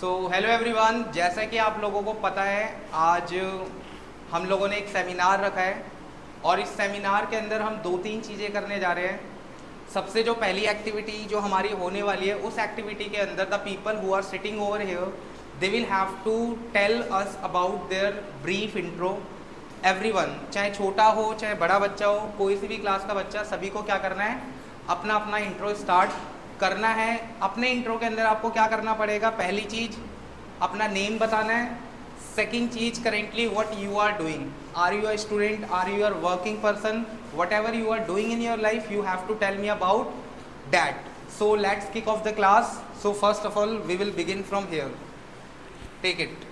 Hello everyone, जैसा कि आप लोगों को पता है, आज हम लोगों ने एक सेमिनार रखा है और इस सेमिनार के अंदर हम दो तीन चीज़ें करने जा रहे हैं। सबसे जो पहली एक्टिविटी जो हमारी होने वाली है, उस एक्टिविटी के अंदर the people who are sitting over here they will have to tell us about their brief intro. Everyone, चाहे छोटा हो चाहे बड़ा बच्चा हो, कोई सी भी क्लास का बच्चा, सभी को क्या करना है, अपना अपना इंट्रो स्टार्ट करना है। अपने इंट्रो के अंदर आपको क्या करना पड़ेगा? पहली चीज़ अपना नेम बताना है। सेकंड चीज़, currently what you are doing, are you a student, are you are working person, whatever you are doing in your life, you have to tell me about that. So let's kick off the class. So first of all we will begin from here, take it.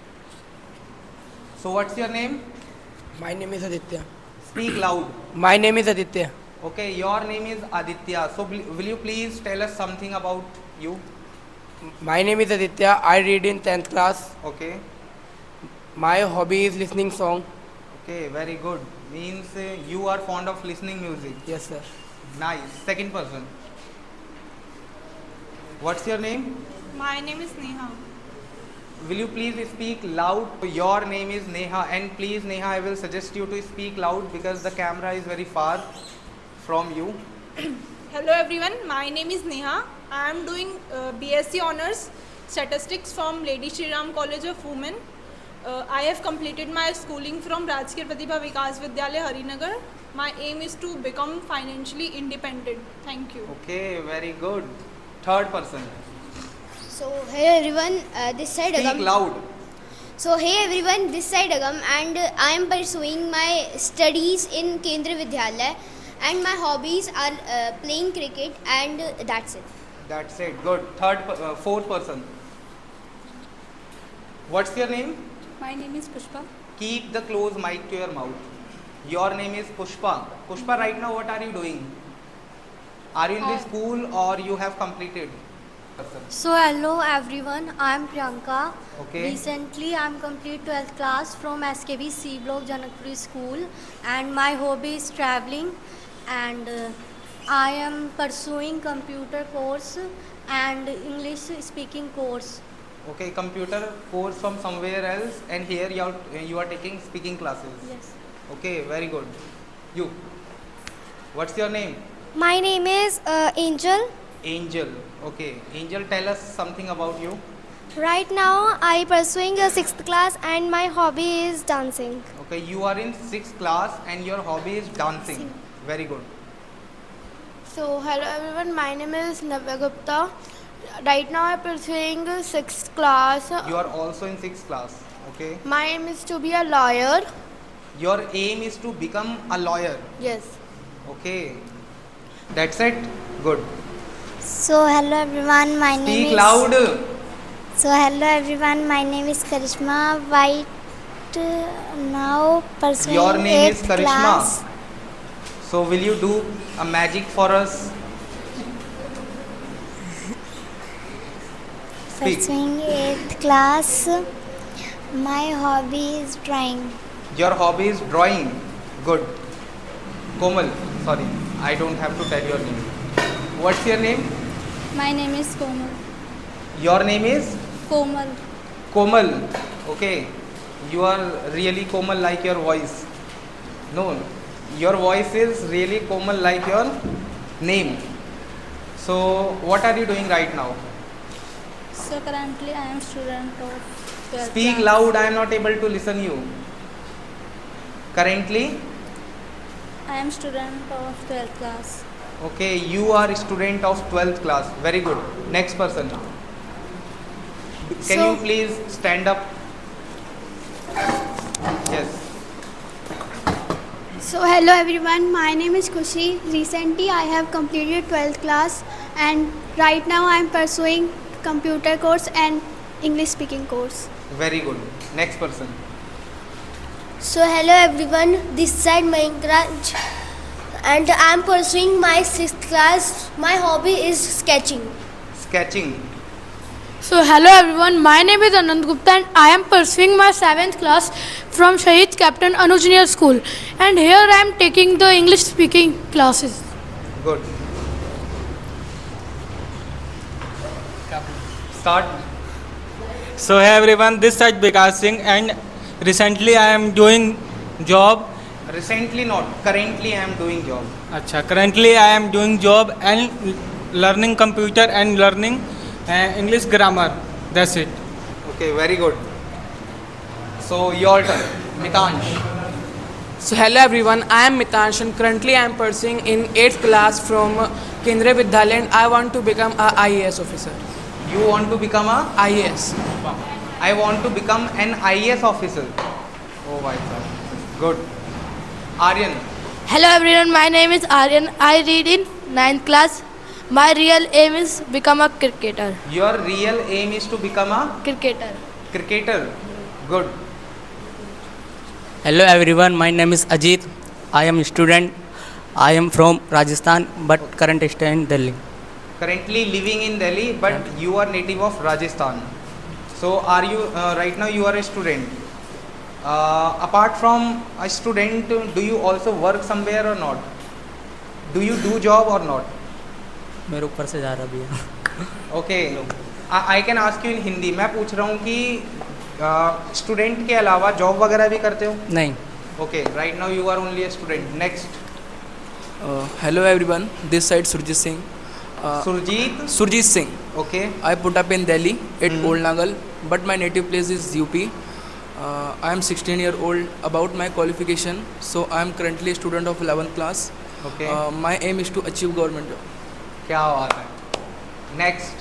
So what's your name? My name is Aditya. Speak loud. My name is Aditya. Okay, your name is Aditya. So will you please tell us something about you? My name is Aditya. I read in 10th class. Okay. My hobby is listening song. Okay, very good. Means you are fond of listening music. Yes, sir. Nice. Second person. What's your name? My name is Neha. Will you please speak loud? Your name is Neha, and please Neha, I will suggest you to speak loud because the camera is very far from you. Hello everyone, my name is Neha. I am doing BSc Honours Statistics from Lady Shri Ram College of Women. I have completed my schooling from Rajkir Pratibha Vikas Vidyalaya, Harinagar. My aim is to become financially independent. Thank you. Okay, very good. Third person. So hey everyone, this side Speak Agam. loud. So hey everyone, this side Agam, and I am pursuing my studies in Kendra Vidyalaya, and my hobbies are playing cricket, and that's it. That's it. Good. Fourth person. What's your name? My name is Pushpa. Keep the close mic to your mouth. Your name is Pushpa. Pushpa, right now what are you doing? Are you in the school or you have completed? So hello everyone, I am Priyanka. Okay. Recently I am complete 12th class from SKV C Block Janakpuri School, and my hobby is traveling, and I am pursuing computer course and English speaking course. Okay, computer course from somewhere else, and here you are taking speaking classes. Yes. Okay, very good. You. What's your name? My name is Angel. Angel. Okay, Angel, tell us something about you. Right now I pursuing a 6th class, and my hobby is dancing. Okay, you are in 6th class and your hobby is dancing. Very good. So hello everyone, my name is Navya Gupta. Right now I am pursuing 6th class. You are also in 6th class. Okay. My aim is to be a lawyer. Your aim is to become a lawyer. Yes. Okay. That's it. Good. So hello everyone, my Speak loud. So hello everyone, my name is Karishma White. Now pursuing Your name is 8th Karishma. class. So will you do a magic for us? Speak. Pursuing 8th class. My hobby is drawing. Your hobby is drawing. Good. Komal. Sorry, I don't have to tell your name. What's your name? My name is Komal. Your name is Komal. Komal. Okay. You are really Komal like your voice. No, your voice is really Komal like your name. So what are you doing right now? So currently I am student of 12th Speak class. loud, I am not able to listen you. Currently? I am student of 12th class. Okay, you are a student of 12th class. Very good. Next person. Can you please stand up? Yes. So hello everyone, my name is Kushi. Recently I have completed 12th class, and right now I am pursuing computer course and English speaking course. Very good. Next person. So hello everyone, this side Mayankraj, and I am pursuing my 6th class. My hobby is sketching. Sketching. So hello everyone, my name is Anand Gupta, and I am pursuing my 7th class from Shahid Captain Anuj Junior School, and here I am taking the English speaking classes. Good. Start. So hey everyone, this side Vikas Singh, and recently I am doing job. Recently not, currently I am doing job. अच्छा, currently I am doing job and learning computer and learning English grammar. That's it. Okay, very good. So your turn, Mitansh. So hello everyone, I am Mitansh and currently I am pursuing in 8th class from Kendriya Vidyalaya and I want to become a IAS officer. You want to become a? IAS. I want to become an IAS officer. Oh my God. Good. Aryan. Hello everyone, my name is Aryan. I read in 9th class. My real aim is become a cricketer. Your real aim is to become a Cricketer. cricketer. Good. Hello everyone, my name is Ajit. I am a student. I am from Rajasthan but current stay in Delhi. Currently living in Delhi, but you are native of Rajasthan. So are you right now you are a student? Apart from a student, do you also work somewhere or not? Do you do job or not? मेरे ऊपर से जा रहा भैया. Okay. I can ask you in Hindi. मैं पूछ रहा हूँ कि स्टूडेंट के अलावा जॉब वगैरह भी करते हो? नहीं. Okay. Right now you are only a student. Next. Hello everyone, this side Surjit Singh. Surjit Singh. Okay. I put up in Delhi at Old Nagal, but my native place is UP. I am 16-year-old. About my qualification, so I am currently a student of 11th class. Okay. My aim is to achieve government job. क्या बात है. Next.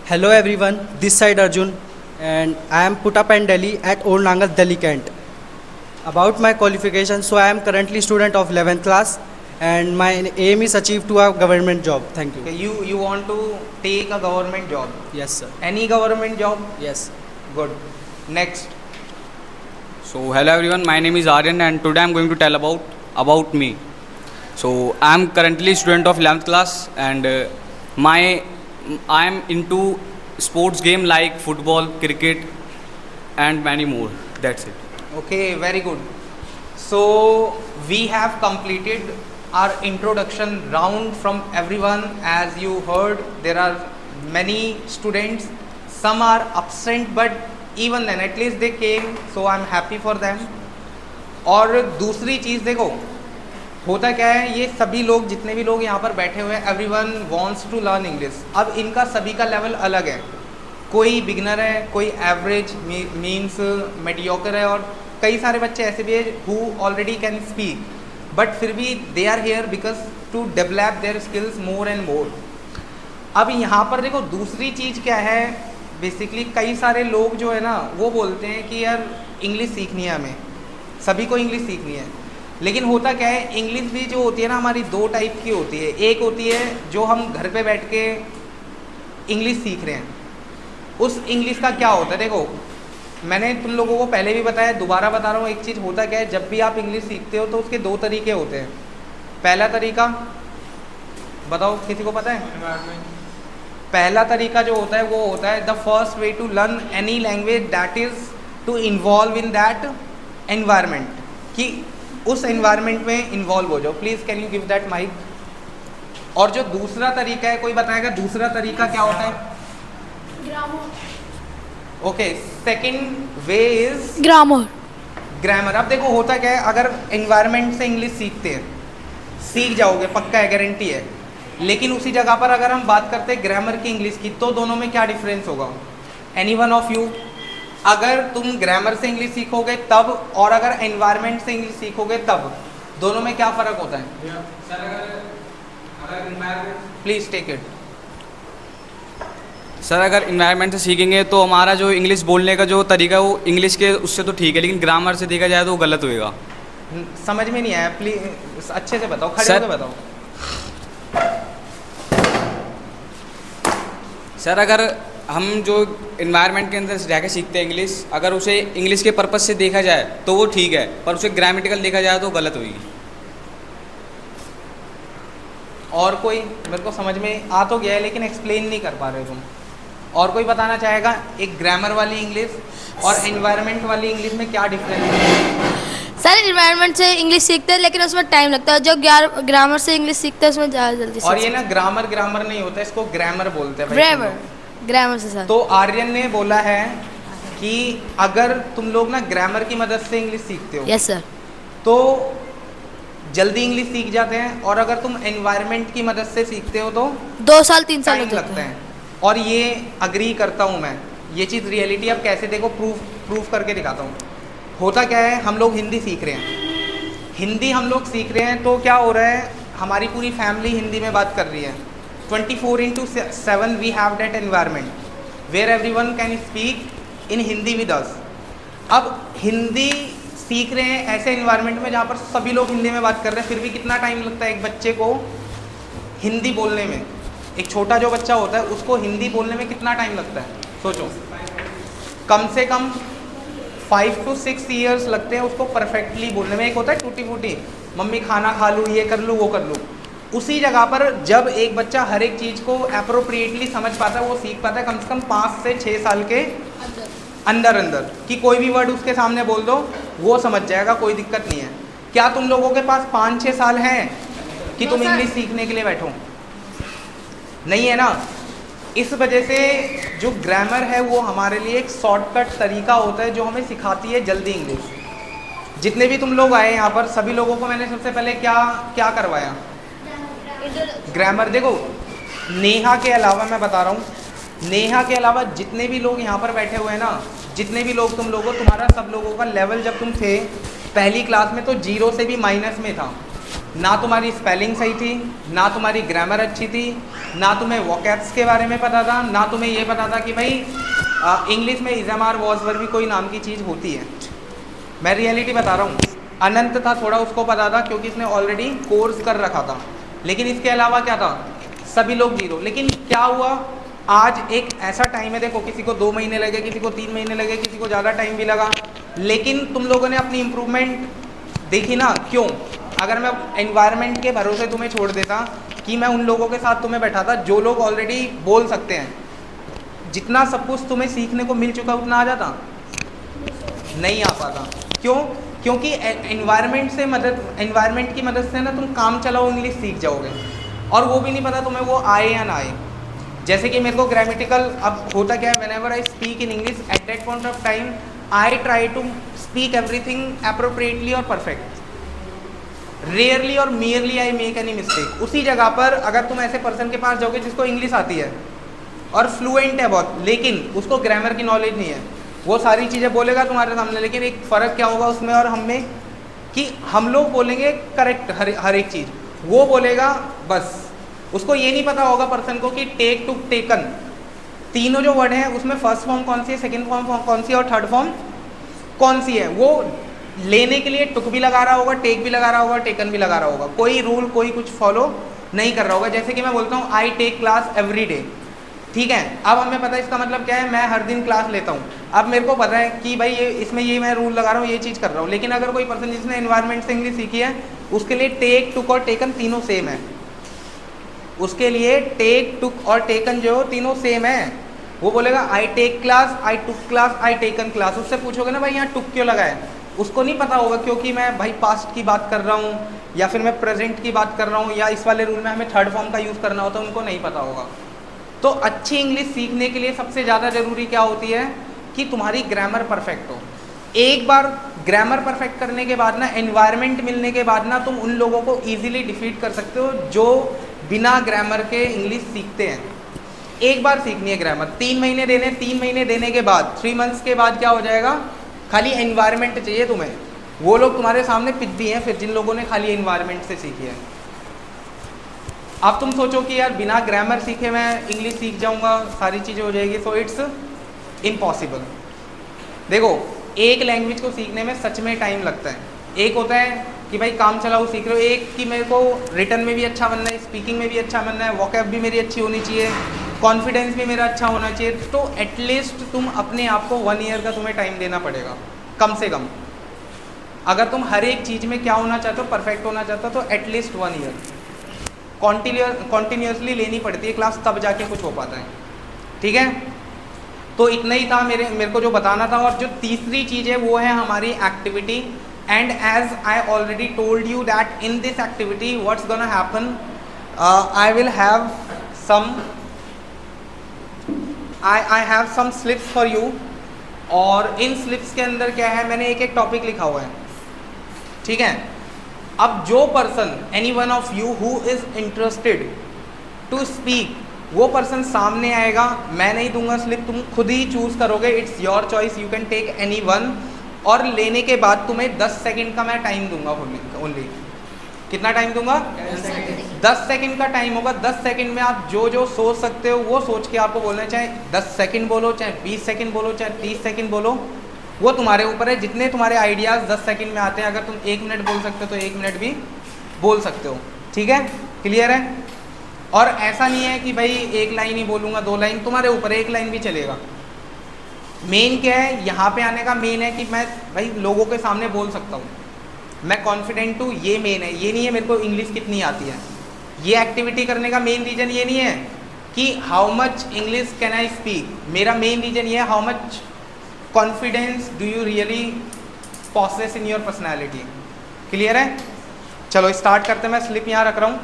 Hello everyone, this side Arjun and I am put up in Delhi at Old Nangal, Delhi Kent. About my qualification, so I am currently student of 11th class and my aim is achieve to a government job. Thank you. Okay, you want to take a government job? Yes sir. Any government job? Yes. Good. Next. So hello everyone, my name is Aryan and today I am going to tell about me. So I am currently student of 11th class and I am into sports game like football, cricket and many more. That's it. Okay, very good. So we have completed our introduction round from everyone. As you heard, there are many students. Some are absent, but even then at least they came, so I'm happy for them. और दूसरी चीज़ देखो, होता क्या है, ये सभी लोग जितने भी लोग यहाँ पर बैठे हुए हैं, everyone wants to learn English. अब इनका सभी का लेवल अलग है. कोई बिगनर है, कोई एवरेज मीन्स मेडियोकर है, और कई सारे बच्चे ऐसे भी हैं who already can speak, but फिर भी they are here because to develop their skills more and more. अब यहाँ पर देखो दूसरी चीज़ क्या है, बेसिकली कई सारे लोग जो है ना वो बोलते हैं कि यार इंग्लिश सीखनी है, हमें सभी को इंग्लिश सीखनी है. लेकिन होता क्या है, इंग्लिश भी जो होती है ना हमारी दो टाइप की होती है. एक होती है जो हम घर पे बैठ के इंग्लिश सीख रहे हैं, उस इंग्लिश का क्या होता है, देखो मैंने तुम लोगों को पहले भी बताया, दोबारा बता रहा हूँ. एक चीज़ होता क्या है, जब भी आप इंग्लिश सीखते हो तो उसके दो तरीके होते हैं. पहला तरीका बताओ, किसी को पता है? पहला तरीका जो होता है वो होता है the first way to learn any language that is to involve in that environment, कि उस एनवायरनमेंट में इन्वॉल्व हो जाओ. Please can you give that mic. और जो दूसरा तरीका है, कोई बताएगा दूसरा तरीका क्या होता है? Okay, second way is grammar. अब देखो होता क्या है, अगर एनवायरनमेंट से इंग्लिश सीखते हैं, सीख जाओगे, पक्का है, गारंटी है. लेकिन उसी जगह पर अगर हम बात करते हैं ग्रामर की, इंग्लिश की, तो दोनों में क्या डिफरेंस होगा? Any one of you? अगर तुम ग्रामर से इंग्लिश सीखोगे तब, और अगर एनवायरनमेंट से इंग्लिश सीखोगे तब, दोनों में क्या फ़र्क होता है? Please take it. सर अगर इन्वायरमेंट से सीखेंगे तो हमारा जो इंग्लिश बोलने का जो तरीका है वो इंग्लिश के उससे तो ठीक है, लेकिन ग्रामर से देखा जाए तो वो गलत होएगा. समझ में नहीं आया, प्लीज अच्छे से बताओ, खड़े होकर बताओ. सर अगर हम जो इन्वायरमेंट के अंदर रह के सीखते हैं इंग्लिश, अगर उसे इंग्लिश के पर्पज से देखा जाए तो वो ठीक है, पर उसे ग्रामेटिकल देखा जाए तो गलत होगी. और कोई? मेरे को समझ में आ तो गया है लेकिन एक्सप्लेन नहीं कर पा रहे तुम. और कोई बताना चाहेगा एक ग्रामर वाली इंग्लिश और एनवायरनमेंट वाली इंग्लिश में क्या डिफरेंस है? सर इन्वायरमेंट से इंग्लिश सीखते हैं लेकिन उसमें टाइम लगता है, जो ग्रामर से इंग्लिश सीखते हैं उसमें ज़्यादा जल्दी. और ये ना ग्रामर नहीं होता, इसको ग्रामर बोलते हैं. ग्रामर. ग्रामर से सर। तो आर्यन ने बोला है कि अगर तुम लोग ना ग्रामर की मदद से इंग्लिश सीखते हो यस सर। तो जल्दी इंग्लिश सीख जाते हैं, और अगर तुम एनवायरनमेंट की मदद से सीखते हो तो 2 साल 3 साल टाइम लग लगते जाते हैं। और ये अग्री करता हूँ मैं, ये चीज़ रियलिटी अब कैसे देखो प्रूफ करके दिखाता हूँ। होता क्या है, हम लोग हिंदी सीख रहे हैं, हिंदी हम लोग सीख रहे हैं तो क्या हो रहा है, हमारी पूरी फैमिली हिंदी में बात कर रही है। 24/7 we have that environment where everyone can speak in Hindi with us. अब हिंदी सीख रहे हैं ऐसे एनवायरनमेंट में जहाँ पर सभी लोग हिंदी में बात कर रहे हैं, फिर भी कितना टाइम लगता है एक बच्चे को हिंदी बोलने में। एक छोटा जो बच्चा होता है उसको हिंदी बोलने में कितना टाइम लगता है, सोचो। कम से कम 5 to 6 ईयर्स लगते हैं उसको परफेक्टली बोलने में। एक होता है टूटी फूटी, मम्मी खाना खा लूँ, ये कर लूँ, वो कर लूँ। उसी जगह पर जब एक बच्चा हर एक चीज़ को अप्रोप्रिएटली समझ पाता है, वो सीख पाता है कम से कम 5 से 6 साल के अंदर कि कोई भी वर्ड उसके सामने बोल दो वो समझ जाएगा, कोई दिक्कत नहीं है। क्या तुम लोगों के पास 5-6 साल हैं कि तुम इंग्लिश सीखने के लिए बैठो? नहीं है ना। इस वजह से जो ग्रामर है वो हमारे लिए एक शॉर्टकट तरीका होता है जो हमें सिखाती है जल्दी इंग्लिश। जितने भी तुम लोग आए यहाँ पर, सभी लोगों को मैंने सबसे पहले क्या करवाया? ग्रामर। देखो, नेहा के अलावा मैं बता रहा हूँ, नेहा के अलावा जितने भी लोग यहाँ पर बैठे हुए हैं ना, जितने भी लोग तुम लोगों, तुम्हारा सब लोगों का लेवल जब तुम थे पहली क्लास में तो 0 से भी माइनस में था। ना तुम्हारी स्पेलिंग सही थी, ना तुम्हारी ग्रामर अच्छी थी, ना तुम्हें वोकैब्स के बारे में पता था, ना तुम्हें ये पता था कि भाई इंग्लिश में इज़ामार वॉजवर भी कोई नाम की चीज़ होती है। मैं रियलिटी बता रहा हूँ। अनंत था, थोड़ा उसको पता था क्योंकि इसने ऑलरेडी कोर्स कर रखा था, लेकिन इसके अलावा क्या था, सभी लोग 0। लेकिन क्या हुआ, आज एक ऐसा टाइम है, देखो किसी को 2 महीने लगे, किसी को 3 महीने लगे, किसी को ज़्यादा टाइम भी लगा, लेकिन तुम लोगों ने अपनी इम्प्रूवमेंट देखी ना। क्यों? अगर मैं एनवायरनमेंट के भरोसे तुम्हें छोड़ देता कि मैं उन लोगों के साथ तुम्हें बैठाता जो लोग ऑलरेडी बोल सकते हैं, जितना सब कुछ तुम्हें सीखने को मिल चुका उतना आ जाता? नहीं आ पाता। क्यों? क्योंकि एनवायरनमेंट की मदद से ना तुम काम चलाओ इंग्लिश सीख जाओगे, और वो भी नहीं पता तुम्हें वो आए या ना आए। जैसे कि मेरे को ग्रामेटिकल, अब होता क्या है, whenever I speak in English at that point of time I try to speak everything appropriately और परफेक्ट। रेयरली और merely I make any mistake. उसी जगह पर अगर तुम ऐसे पर्सन के पास जाओगे जिसको इंग्लिश आती है और फ्लुएंट है बहुत, लेकिन उसको ग्रामर की नॉलेज नहीं है, वो सारी चीज़ें बोलेगा तुम्हारे सामने, लेकिन एक फ़र्क क्या होगा उसमें और हम में, कि हम लोग बोलेंगे करेक्ट हर एक चीज़, वो बोलेगा बस। उसको ये नहीं पता होगा पर्सन को कि टेक टू टेकन, तीनों जो वर्ड हैं उसमें फर्स्ट फॉर्म कौन सी है, सेकंड फॉर्म कौन सी है और थर्ड फॉर्म कौन सी है। वो लेने के लिए टुक भी लगा रहा होगा, टेक भी लगा रहा होगा, टेकन भी लगा रहा होगा, कोई रूल कोई कुछ फॉलो नहीं कर रहा होगा। जैसे कि मैं बोलता हूँ I take class every day, ठीक है। अब हमें पता है इसका मतलब क्या है, मैं हर दिन क्लास लेता हूँ। अब मेरे को पता है कि भाई ये इसमें ये मैं रूल लगा रहा हूँ, ये चीज़ कर रहा हूँ। लेकिन अगर कोई पर्सन जिसने एनवायरनमेंट से इंग्लिश सीखी है, उसके लिए टेक, टुक और टेकन तीनों सेम है। उसके लिए टेक, टुक और टेकन जो तीनों सेम है। वो बोलेगा I take class, I took class, I taken class. उससे पूछोगे ना भाई यहाँ टुक क्यों लगा है, उसको नहीं पता होगा क्योंकि मैं भाई पास्ट की बात कर रहा हूँ या फिर मैं प्रेजेंट की बात कर रहा हूँ, या इस वाले रूल में हमें थर्ड फॉर्म का यूज़ करना होता है, उनको नहीं पता होगा। तो अच्छी इंग्लिश सीखने के लिए सबसे ज़्यादा ज़रूरी क्या होती है कि तुम्हारी ग्रामर परफेक्ट हो। एक बार ग्रामर परफेक्ट करने के बाद ना, एनवायरनमेंट मिलने के बाद ना, तुम उन लोगों को ईजिली डिफीट कर सकते हो जो बिना ग्रामर के इंग्लिश सीखते हैं। एक बार सीखनी है ग्रामर, 3 महीने देने, 3 महीने देने के बाद 3 मंथ्स के बाद क्या हो जाएगा, खाली एनवायरनमेंट चाहिए तुम्हें। वो लोग तुम्हारे सामने पिट भी हैं फिर, जिन लोगों ने खाली एनवायरनमेंट से सीखी है। अब तुम सोचो कि यार बिना ग्रामर सीखे मैं इंग्लिश सीख जाऊंगा, सारी चीज़ें हो जाएगी, सो इट्स इम्पॉसिबल। देखो, एक लैंग्वेज को सीखने में सच में टाइम लगता है। एक होता है कि भाई काम चलाओ सीख रहे हो, एक कि मेरे को रिटन में भी अच्छा बनना है, स्पीकिंग में भी अच्छा बनना है, वोकैब भी मेरी अच्छी होनी चाहिए, कॉन्फिडेंस भी मेरा अच्छा होना चाहिए। तो एटलीस्ट तुम अपने आप को 1 ईयर का तुम्हें टाइम देना पड़ेगा कम से कम। अगर तुम हर एक चीज़ में क्या होना चाहते हो, परफेक्ट होना चाहते हो, तो एटलीस्ट 1 ईयर कॉन्टीन्यूसली लेनी पड़ती है क्लास, तब जाके कुछ हो पाता है। ठीक है, तो इतना ही था मेरे को जो बताना था। और जो तीसरी चीज़ है वो है हमारी activity. And as I already told you that in this activity what's gonna happen, I will have some I have some slips for you, और इन स्लिप्स के अंदर क्या है, मैंने एक एक टॉपिक लिखा हुआ है, ठीक है। अब जो person, any one of you who is interested to speak, वो पर्सन सामने आएगा, मैं नहीं दूंगा स्लिप, तुम खुद ही चूज़ करोगे, it's your choice, you can take any one. और लेने के बाद तुम्हें 10 सेकंड का मैं टाइम दूंगा ओनली। कितना टाइम दूंगा? 10 सेकंड का टाइम होगा। 10 सेकंड में आप जो जो सोच सकते हो वो सोच के आपको बोलना है, चाहे 10 सेकंड बोलो, चाहे 20 सेकंड बोलो, चाहे 30 सेकंड बोलो, वो तुम्हारे ऊपर है। जितने तुम्हारे आइडियाज़ 10 सेकंड में आते हैं, अगर तुम 1 मिनट बोल सकते हो तो 1 मिनट भी बोल सकते हो, ठीक है, क्लियर है। और ऐसा नहीं है कि भाई 1 लाइन ही बोलूँगा, 2 लाइन, तुम्हारे ऊपर 1 लाइन भी चलेगा। मेन क्या है, यहाँ पे आने का मेन है कि मैं भाई लोगों के सामने बोल सकता हूँ, मैं कॉन्फिडेंट हूँ, ये मेन है। ये नहीं है मेरे को इंग्लिश कितनी आती है, ये एक्टिविटी करने का मेन रीज़न ये नहीं है कि how much English can I speak. मेरा मेन रीज़न ये है how much confidence do you really possesses in your personality. Clear है? चलो स्टार्ट करते हैं। मैं स्लिप यहाँ रख रहा हूँ।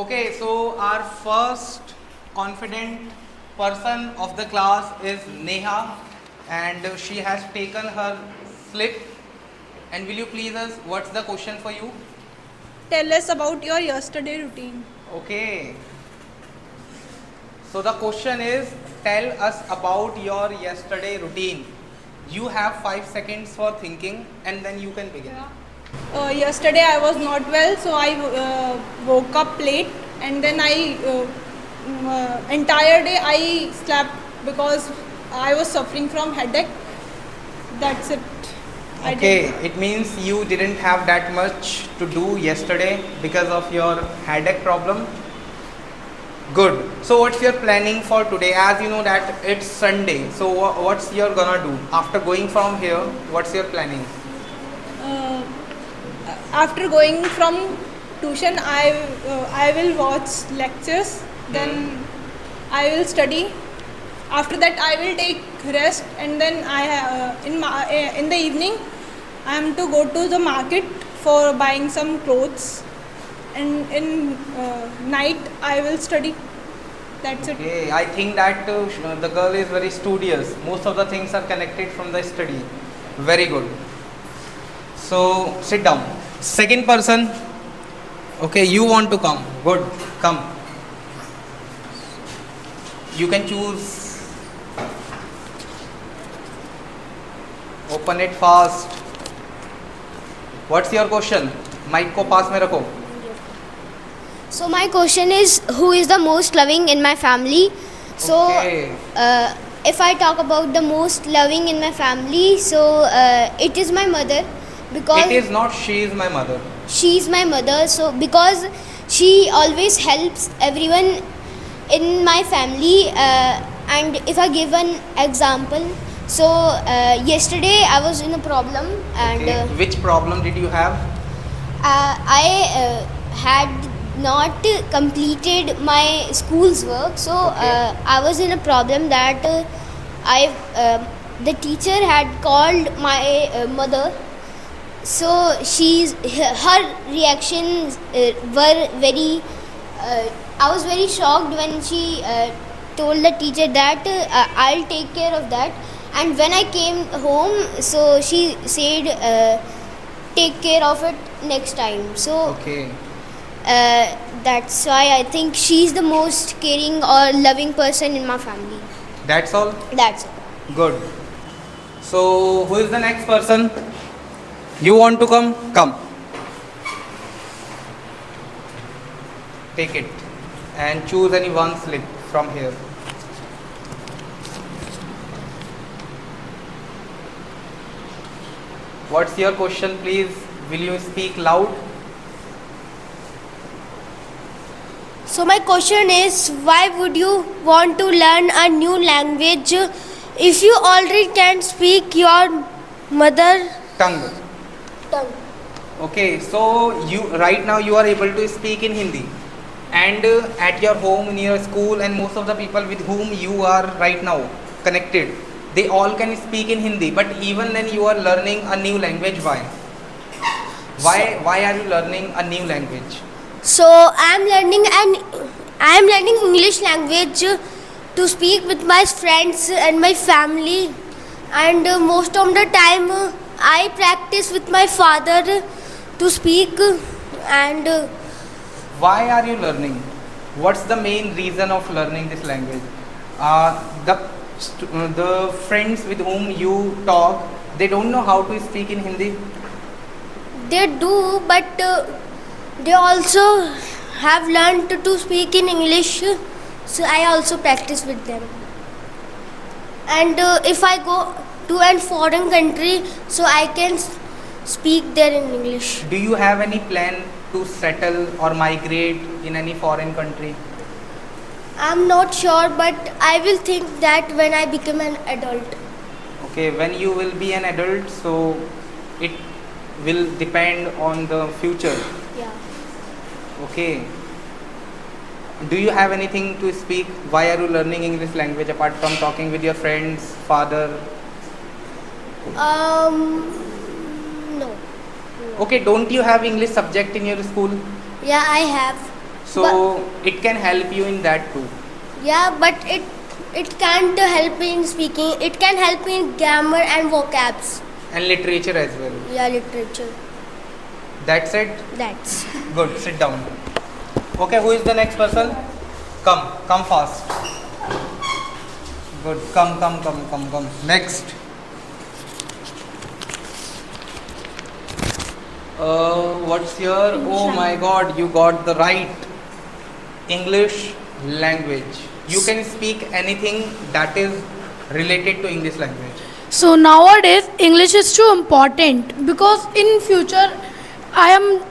Okay, so our first confident person of the class is Neha, and she has taken her slip. And will you please us, what's the question for you? Tell us about your yesterday routine. Okay, so the question is, tell us about your yesterday routine. You have 5 seconds for thinking and then you can begin. Yesterday I was not well, so I woke up late, and then I entire day I slept because I was suffering from headache. That's it. Okay, it means you didn't have that much to do yesterday because of your headache problem. Good. So what's your planning for today? As you know that it's Sunday, so what's you're gonna do after going from here? What's your planning? After going from tuition, I will watch lectures. Then I will study. After that I will take rest, and then in the evening I am to go to the market for buying some clothes, and in night I will study. That's it. Okay, I think that the girl is very studious. Most of the things are connected from the study. Very good. So sit down. Second person. Okay, you want to come. Good, come. You can choose. Open it fast. What's your question? Mic को पास में रखो. So my question is, who is the most loving in my family? So Okay. If I talk about the most loving in my family, so it is my mother, because It is not she is my mother. she is my mother. So because she always helps everyone in my family, and if I give an example, so yesterday I was in a problem, and Okay. Which problem did you have? I had not completed my school's work, so I was in a problem that the teacher had called my mother. So her reactions were very I was very shocked when she told the teacher that I'll take care of that. And when I came home, so she said take care of it next time. So Okay. that's why I think she's the most caring or loving person in my family. That's all? That's it. Good. So who is the next person? You want to come? Come. Take it and choose any one slip from here. What's your question, please? Will you speak loud? So my question is, why would you want to learn a new language if you already can speak your mother Tongue. tongue? Okay, so you right now you are able to speak in Hindi, and at your home, in your school, and most of the people with whom you are right now connected, they all can speak in Hindi. But even then, you are learning a new language. Why? Why are you learning a new language? So I am learning I am learning English language to speak with my friends and my family, and most of the time I practice with my father to speak. And Why are you learning? What's the main reason of learning this language? The friends with whom you talk, they don't know how to speak in Hindi. they do, but they also have learned to speak in English, so I also practice with them. And if I go to a foreign country, so I can speak there in English. Do you have any plan to settle or migrate in any foreign country? I'm not sure, but I will think that when I become an adult. Okay, when you will be an adult, so it will depend on the future. Yeah. Okay. Do you have anything to speak? Why are you learning English language apart from talking with your friends, father? No. Okay, don't you have English subject in your school? Yeah, I have. So it can help you in that too. Yeah, but it can't help me in speaking. It can help me in grammar and vocabs. And literature as well. Yeah, literature. That's it? That's. Good, sit down. Okay, who is the next person? Come fast. Good, come. Next. What's your, oh my god, you got the right English language. You can speak anything that is related to English language. So nowadays English is too important because in future I am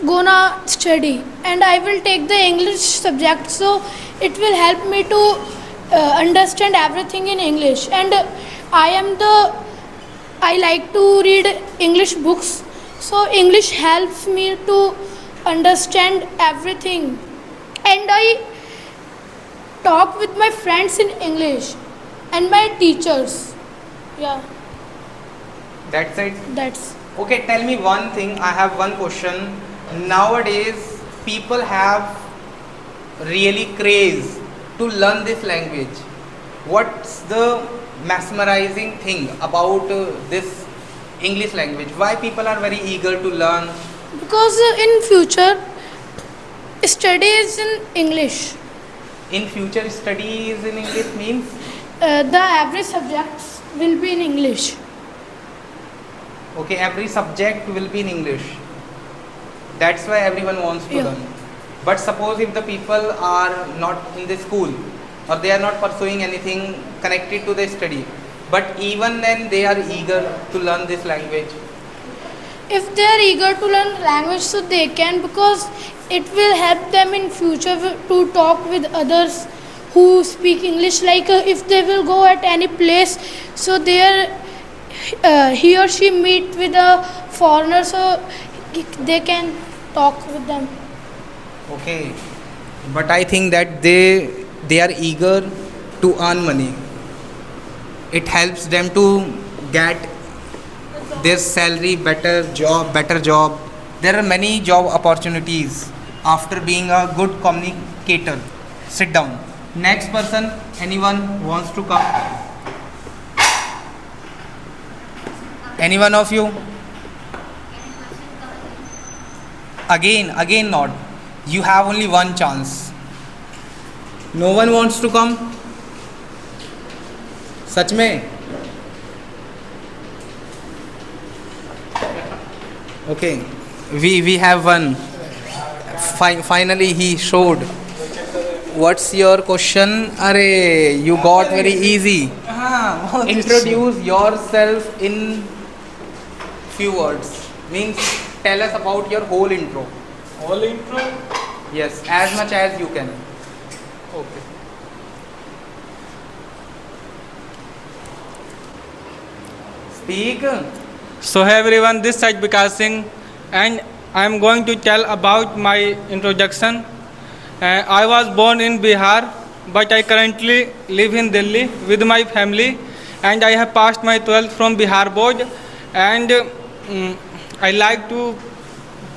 gonna study and I will take the English subject, so it will help me to understand everything in English. And I like to read English books, so English helps me to understand everything. And I talk with my friends in English and my teachers. Yeah, That's it. that's. Okay, tell me one thing. I have one question. Nowadays, people have really craze to learn this language. What's the mesmerizing thing about this English language? Why people are very eager to learn? Because in future study is in English. In future, studies in English means The average subjects will be in English. okay, every subject will be in English. That's why everyone wants to Yeah. learn. But suppose if the people are not in the school or they are not pursuing anything connected to the study, but even then they are eager to learn this language. If they are eager to learn language, so they can, because it will help them in future to talk with others who speak English. Like if they will go at any place, so there he or she meet with a foreigner, so they can talk with them. Okay, but I think that they are eager to earn money. It helps them to get their salary, better job. There are many job opportunities after being a good communicator. Sit down. Next person, anyone wants to come? Any one of you? Again not. You have only one chance. No one wants to come? सच में? Okay, we have one. Finally he showed. What's your question? Arey, you got very easy. Introduce yourself in few words. Means tell us about your whole intro. Whole intro? Yes, as much as you can. Okay. Speak. So hey everyone, this side Vikas Singh, and I am going to tell about my introduction. I was born in Bihar, but I currently live in Delhi with my family, and I have passed my 12th from Bihar board, and I like to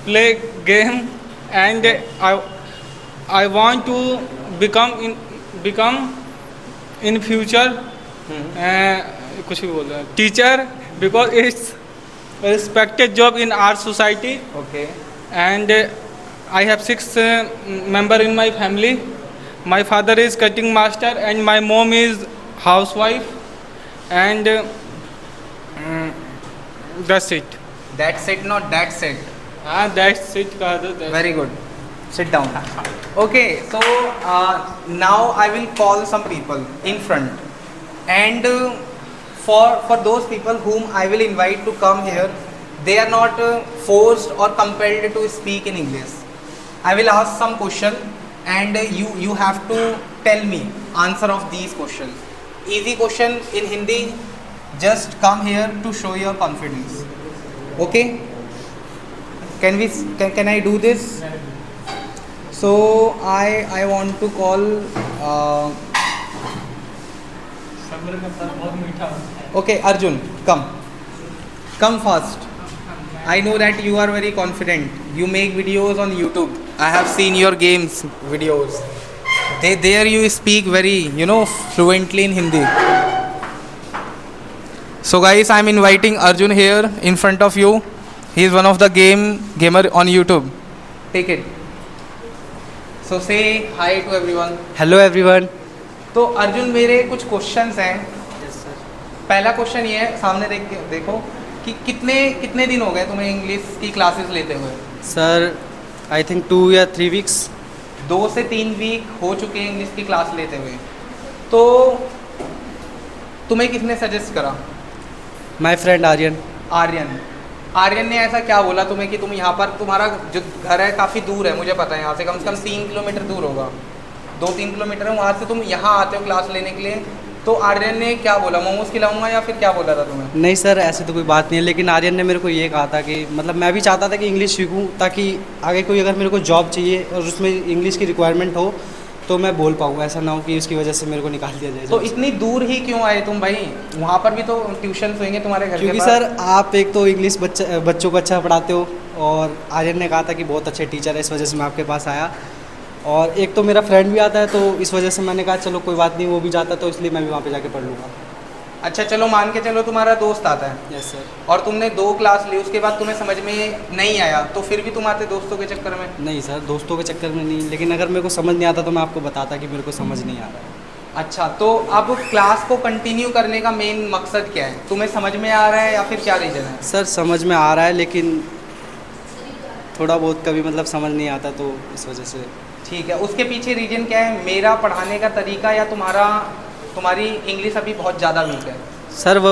play game, and I want to become in future कुछ भी बोल रहा है teacher because it's a respected job in our society. Okay. And I have 6 members in my family. My father is cutting master and my mom is housewife. And that's it. That's it, not that's it. That's it. Very good. Sit down. Okay, so now I will call some people in front, and for those people whom I will invite to come here, they are not forced or compelled to speak in English. I will ask some question, and you have to tell me answer of these questions. Easy question in Hindi. Just come here to show your confidence. Okay? Can I do this? So I want to call okay, Arjun, come fast. I know that you are very confident. You make videos on YouTube. I have seen your games videos. There you speak very, fluently in Hindi. So guys, I am inviting Arjun here in front of you. He is one of the gamer on YouTube. Take it. So say hi to everyone. Hello everyone. तो अर्जुन मेरे कुछ questions हैं. पहला question ये है, सामने देखो कि कितने दिन हो गए तुम्हें इंग्लिश की क्लासेस लेते हुए? सर आई थिंक 2 या 3 वीक्स. 2 से 3 वीक हो चुके हैं इंग्लिश की क्लास लेते हुए. तो तुम्हें किसने सजेस्ट करा? माय फ्रेंड आर्यन ने ऐसा क्या बोला तुम्हें कि तुम यहाँ पर, तुम्हारा जो घर है काफ़ी दूर है, मुझे पता है, यहाँ से कम 3 किलोमीटर दूर होगा, 2-3 किलोमीटर है, वहाँ से तुम यहाँ आते हो क्लास लेने के लिए. तो आर्यन ने क्या बोला, मोमोज खिलाऊंगा या फिर क्या बोला था तुम्हें? नहीं सर, ऐसे तो कोई बात नहीं है, लेकिन आर्यन ने मेरे को ये कहा था कि मतलब मैं भी चाहता था कि इंग्लिश सीखूं, ताकि आगे कोई अगर मेरे को जॉब चाहिए और उसमें इंग्लिश की रिक्वायरमेंट हो तो मैं बोल पाऊँ, ऐसा ना हो कि उसकी वजह से मेरे को निकाल दिया जाए. तो इतनी दूर ही क्यों आए तुम भाई? वहाँ पर भी तो ट्यूशन होंगे तुम्हारे घर के क्योंकि पास. सर आप एक तो इंग्लिश बच्चों को अच्छा पढ़ाते हो, और आर्यन ने कहा था कि बहुत अच्छे टीचर है, इस वजह से मैं आपके पास आया. और एक तो मेरा फ्रेंड भी आता है, तो इस वजह से मैंने कहा चलो कोई बात नहीं, वो भी जाता है, तो इसलिए मैं भी वहाँ पे जाके पढ़ लूँगा. अच्छा चलो, मान के चलो तुम्हारा दोस्त आता है. Yes sir. और तुमने 2 क्लास ली, उसके बाद तुम्हें समझ में नहीं आया, तो फिर भी तुम आते दोस्तों के चक्कर में? नहीं सर, दोस्तों के चक्कर में नहीं, लेकिन अगर मेरे को समझ नहीं आता तो मैं आपको बताता कि मेरे को समझ नहीं आ रहा है. अच्छा, तो अब क्लास को कंटिन्यू करने का मेन मकसद क्या है? तुम्हें समझ में आ रहा है या फिर क्या रीज़न है? सर समझ में आ रहा है, लेकिन थोड़ा बहुत कभी मतलब समझ नहीं आता, तो इस वजह से. ठीक है, उसके पीछे रीजन क्या है? मेरा पढ़ाने का तरीका या तुम्हारी इंग्लिश अभी बहुत ज़्यादा वीक है? सर वो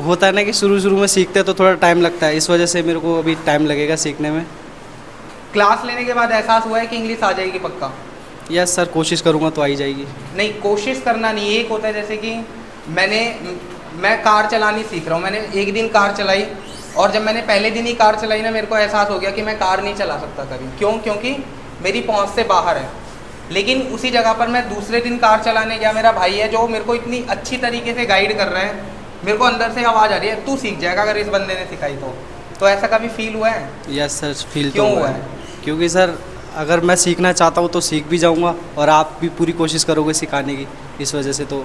होता है ना कि शुरू में सीखते हैं तो थोड़ा टाइम लगता है, इस वजह से मेरे को अभी टाइम लगेगा सीखने में. क्लास लेने के बाद एहसास हुआ है कि इंग्लिश आ जाएगी पक्का? यस सर, कोशिश करूँगा तो आ ही जाएगी. नहीं, कोशिश करना नहीं, एक होता है जैसे कि मैं कार चलानी सीख रहा हूँ, मैंने एक दिन कार चलाई, और जब मैंने पहले दिन ही कार चलाई ना, मेरे को एहसास हो गया कि मैं कार नहीं चला सकता कभी. क्योंकि मेरी पहुँच से बाहर है. लेकिन उसी जगह पर मैं दूसरे दिन कार चलाने गया, मेरा भाई है जो मेरे को इतनी अच्छी तरीके से गाइड कर रहा है, मेरे को अंदर से आवाज़ आ रही है तू सीख जाएगा अगर इस बंदे ने सिखाई तो ऐसा कभी फील हुआ है? यस सर, फील क्यों तो हुआ है? क्योंकि सर अगर मैं सीखना चाहता हूँ तो सीख भी जाऊँगा, और आप भी पूरी कोशिश करोगे सिखाने की, इस वजह से. तो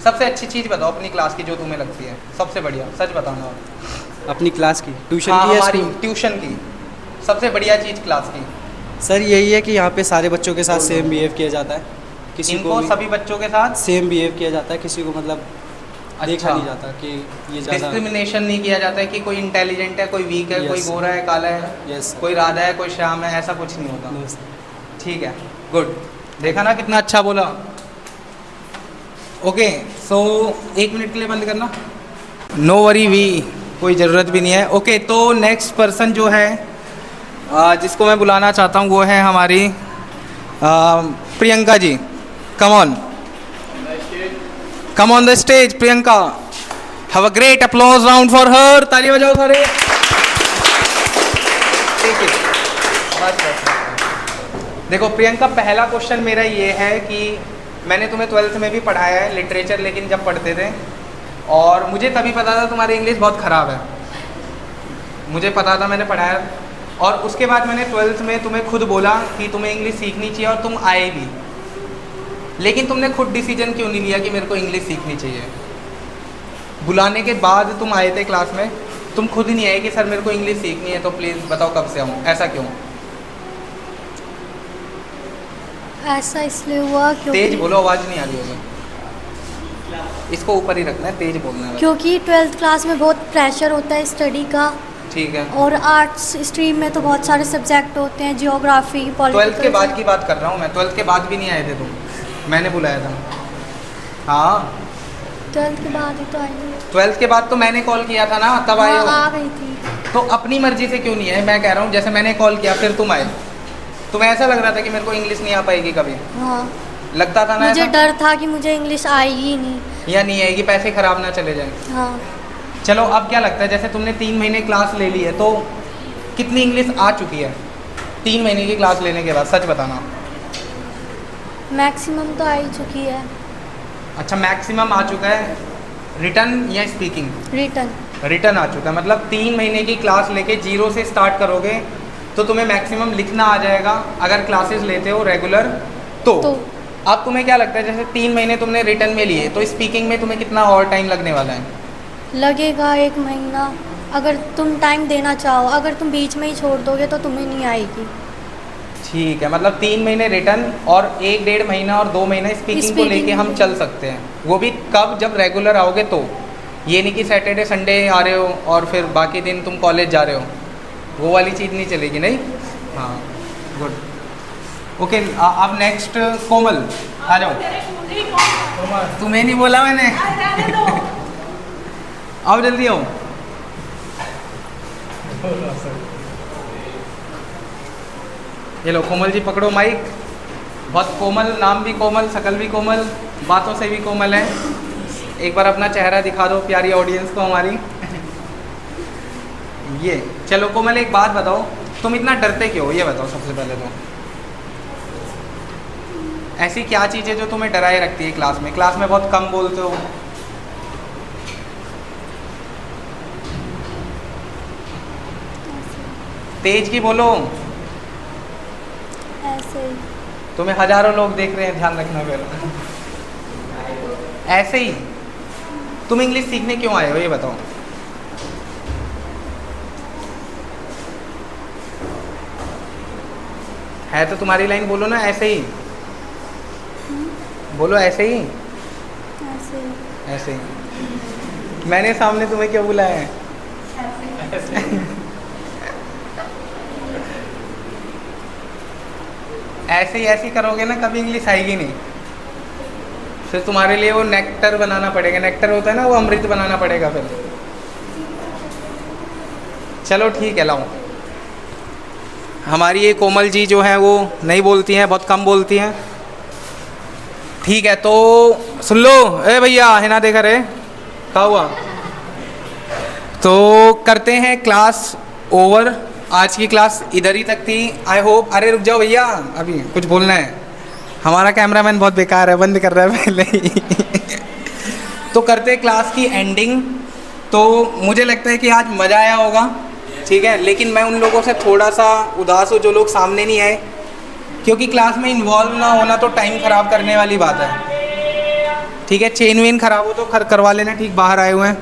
सबसे अच्छी चीज़ बताओ अपनी क्लास की जो तुम्हें लगती है सबसे बढ़िया, सच बताना. अपनी क्लास की ट्यूशन हाँ, की, हमारी ट्यूशन की सबसे बढ़िया चीज़ क्लास की? सर यही है कि यहाँ पे सारे बच्चों के साथ सेम बिहेव किया जाता है, किसी को सभी बच्चों के साथ सेम बिहेव किया जाता है, किसी को मतलब देखा नहीं जाता कि ये ज़्यादा डिस्क्रिमिनेशन नहीं किया जाता है कि कोई इंटेलिजेंट है, कोई वीक है, कोई गोरा है, काला है, कोई राधा है, कोई श्याम है, ऐसा कुछ नहीं होता. ठीक है, गुड. देखा ना कितना अच्छा बोला. ओके, सो 1 मिनट के लिए बंद करना. नो वरी, कोई ज़रूरत भी नहीं है. ओके, तो नेक्स्ट पर्सन जो है जिसको मैं बुलाना चाहता हूँ वो है हमारी Priyanka ji. Come on the stage Priyanka. Have a great applause round for her. ताली बजाओ सारे. ठीक है, बस. देखो प्रियंका, पहला क्वेश्चन मेरा ये है कि मैंने तुम्हें 12th में भी पढ़ाया है लिटरेचर, लेकिन जब पढ़ते थे, और मुझे तभी पता था तुम्हारी इंग्लिश बहुत ख़राब है. मुझे पता था, मैंने पढ़ाया. और उसके बाद मैंने 12th में तुम्हें खुद बोला कि तुम्हें इंग्लिश सीखनी चाहिए और तुम आए भी, लेकिन तुमने खुद डिसीजन क्यों नहीं लिया कि मेरे को इंग्लिश सीखनी चाहिए? बुलाने के बाद तुम आए थे क्लास में, तुम खुद ही नहीं आए कि सर मेरे को इंग्लिश सीखनी है तो प्लीज़ बताओ कब से आऊँ, ऐसा क्यों? ऐसा इसलिए हुआ तेज बोलो, आवाज़ नहीं आ रही होगी, इसको ऊपर ही रखना है, तेज बोलना है। क्योंकि 12th क्लास में बहुत प्रेशर होता है स्टडी का, ठीक है। और आर्ट्स स्ट्रीम में तो बहुत सारे सब्जेक्ट होते हैं, जियोग्राफी, 12th के बाद की बात कर रहा हूँ मैं, 12th के बाद भी नहीं आए थे तुम, मैंने बुलाया था। हाँ 12th के बाद ही तो आई। 12th के बाद तो मैंने कॉल किया था ना, तब आए हो। आ गई थी। तो अपनी मर्जी से क्यों नहीं आए? मैं कह रहा हूँ जैसे मैंने कॉल किया फिर तुम आए, तुम्हें ऐसा लग रहा था कि मेरे को इंग्लिश नहीं आ पाएगी कभी? हाँ लगता था ना? मुझे डर था कि मुझे इंग्लिश आएगी ही नहीं, या नहीं आएगी, पैसे खराब ना चले जाए। हाँ। चलो अब क्या लगता है, जैसे तुमने 3 महीने क्लास ले ली है तो कितनी इंग्लिश आ चुकी है 3 महीने की क्लास लेने के बाद, सच बताना। मैक्सिमम तो आ ही चुकी है। अच्छा मैक्सिमम आ चुका है, रिटर्न या स्पीकिंग? रिटर्न। रिटर्न आ चुका है, मतलब 3 महीने की क्लास लेके 0 से स्टार्ट करोगे तो तुम्हें मैक्सिमम लिखना आ जाएगा अगर क्लासेस लेते हो रेगुलर तो। अब तुम्हें क्या लगता है, जैसे 3 महीने तुमने रिटर्न में लिए तो स्पीकिंग में तुम्हें कितना और टाइम लगने वाला है? लगेगा 1 महीना, अगर तुम टाइम देना चाहो, अगर तुम बीच में ही छोड़ दोगे तो तुम्हें नहीं आएगी। ठीक है, मतलब 3 महीने रिटर्न और 1-1.5 महीना और 2 महीने स्पीकिंग को लेके हम चल सकते हैं। वो भी कब, जब रेगुलर आओगे तो, ये नहीं कि सैटरडे संडे आ रहे हो और फिर बाकी दिन तुम कॉलेज जा रहे हो, वो वाली चीज़ नहीं चलेगी। नहीं, हाँ गुड, ओके। अब नेक्स्ट कोमल आ जाओ। तुम्हें नहीं बोला मैंने, आओ जल्दी आओ। ये लो कोमल जी पकड़ो माइक, बहुत कोमल, नाम भी कोमल, शकल भी कोमल, बातों से भी कोमल है। एक बार अपना चेहरा दिखा दो प्यारी ऑडियंस को हमारी। ये चलो कोमल एक बात बताओ, तुम इतना डरते क्यों, ये बताओ सबसे पहले तो। ऐसी क्या चीज़ है जो तुम्हें डराए रखती है क्लास में? क्लास में बहुत कम बोलते हो, तेज की बोलो। ऐसे ही। तुम्हें हजारों लोग देख रहे हैं, ध्यान रखना पहले। ऐसे ही। तुम इंग्लिश सीखने क्यों आए हो ये बताओ? है तो तुम्हारी लाइन, बोलो ना ऐसे ही, बोलो ऐसे ही। ऐसे ही। ऐसे ही। मैंने सामने तुम्हें क्यों बुलाया है? ऐसे ही ऐसी करोगे ना कभी इंग्लिश आएगी नहीं, फिर तुम्हारे लिए वो नेक्टर बनाना पड़ेगा। नेक्टर होता है ना, वो अमृत बनाना पड़ेगा फिर। चलो ठीक है, लाओ। हमारी ये कोमल जी जो है वो नहीं बोलती हैं, बहुत कम बोलती हैं। ठीक है, तो सुन लो, ए भैया है ना, देखा रे क्या हुआ? तो करते हैं क्लास ओवर। आज की क्लास इधर ही तक थी, आई होप। अरे रुक जाओ भैया, अभी कुछ बोलना है। हमारा कैमरामैन बहुत बेकार है, बंद कर रहा है पहले ही। तो करते हैं क्लास की एंडिंग। तो मुझे लगता है कि आज मज़ा आया होगा, ठीक है। लेकिन मैं उन लोगों से थोड़ा सा उदास हूँ जो लोग सामने नहीं आए, क्योंकि क्लास में इन्वॉल्व ना होना तो टाइम ख़राब करने वाली बात है, ठीक है। चेन वेन ख़राब हो तो करवा लेना, ठीक। बाहर आए हुए हैं,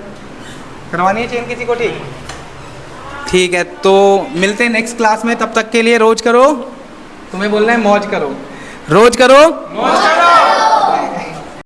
करवानी है चेन किसी को, ठीक है। तो मिलते हैं नेक्स्ट क्लास में, तब तक के लिए रोज करो, तुम्हें बोलना है मौज करो, रोज करो, मौज करो।